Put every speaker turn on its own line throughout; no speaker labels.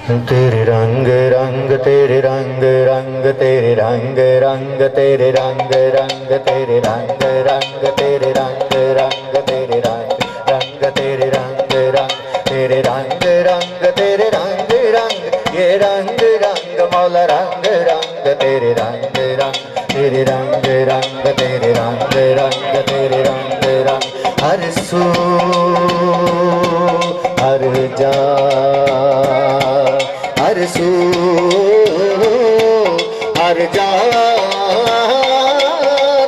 तेरे रंग रंग तेरे रंग रंग तेरे रंग रंग तेरे रंग रंग तेरे रंग रंग तेरे रंग रंग तेरे रंग रंग तेरे रंग रंग तेरे रंग रंग तेरे रंग रंग ये रंग रंग मौला रंग रंग तेरे रंग रंग तेरे रंग रंग तेरे रंग रंग तेरे रंग रंग हर सू हर जा हर सू हर जा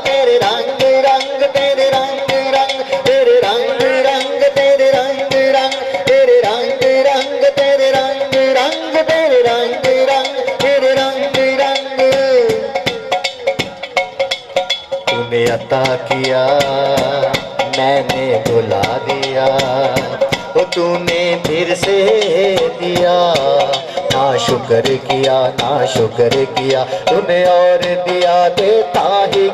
तेरे रंग रंग तेरे रंग रंग तेरे रंग रंग तेरे रंग रंग तेरे रंग रंग तेरे रंग रंग तेरे रंग रंग तेरे रंग रंग तूने अता किया मैंने बुला दिया वो तूने फिर से दिया ना शुक्र किया तूने और दिया देता ही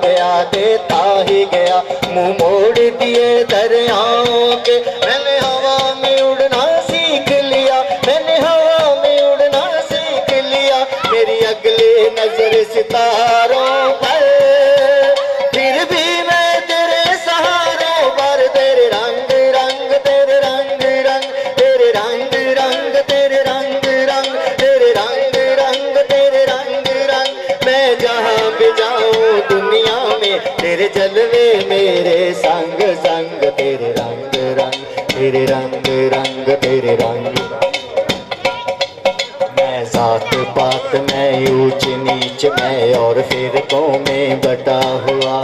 गया मुंह मोड़ दिए दरियाओं के मैंने हवा में उड़ना सीख लिया मैंने हवा में उड़ना सीख लिया मेरी अगली नजर सितारों पर फिर भी मैं तेरे सहारों पर तेरे रंग रंग तेरे रंग रंग तेरे रंग रंग तेरे रंग रंग तेरे रंग रंग तेरे रंग रंग मैं जहाँ भी जाऊँ दुनिया में तेरे जलवे मेरे संग संग तेरे रंग रंग तेरे रंग रंग तेरे रंग मैं जात पात मैं ऊंच नीच मैं और फिरकों में बटा हुआ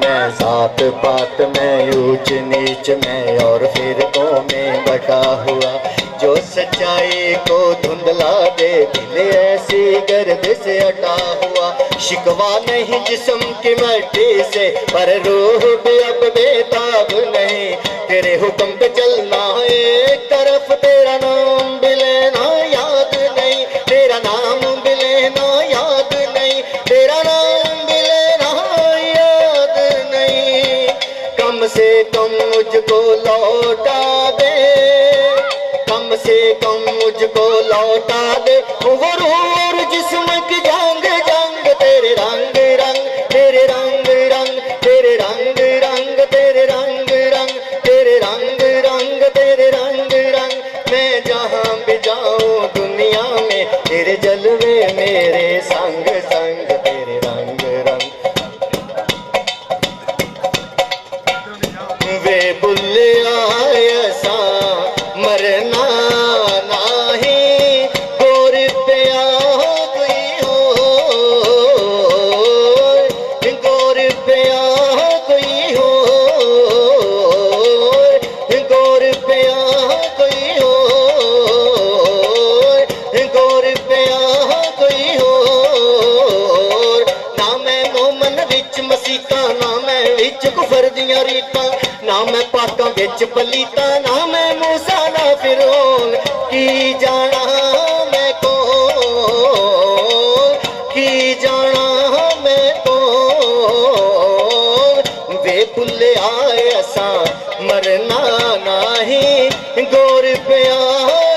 मैं जात पात मैं ऊंच नीच मैं और फिरकों में बटा हुआ जो सच्चाई को धुंधला दे दिल ऐसी गर्द से हटा हुआ शिकवा नहीं जिस्म की मट्टी से पर रूह भी अब बेताब नहीं तेरे हुक्म पे चलना एक तरफ तेरा नाम भी लेना याद नहीं तेरा नाम भी लेना याद नहीं तेरा नाम भी लेना याद नहीं कम से कम मुझको लौटा दे कम से कम मुझको लौटा दे वो रूह और जिस्म की जंग जंग तेरे रंग रंग तेरे रंग रंग तेरे रंग रंग तेरे रंग रंग तेरे रंग रंग तेरे रंग रंग मैं जहाँ भी जाऊँ दुनिया में तेरे जलवे मेरे संग संग तेरे रंग रंग वे बुल्ले आए सा मरना नाही गोर पे आ गई हो गोर पे आ गई हो गोर पे आ गई हो गोर पे आ गई हो ना मैं मोमन विच मसीता ना मैं विच कुफर दियां रीतां ना मैं पाकां विच पलीता ना मैं मूसा ना फिरौन की जाना मैं कौन की जाना मैं कौन वे भुल्ले आए असां मरना नाही गोर पे आ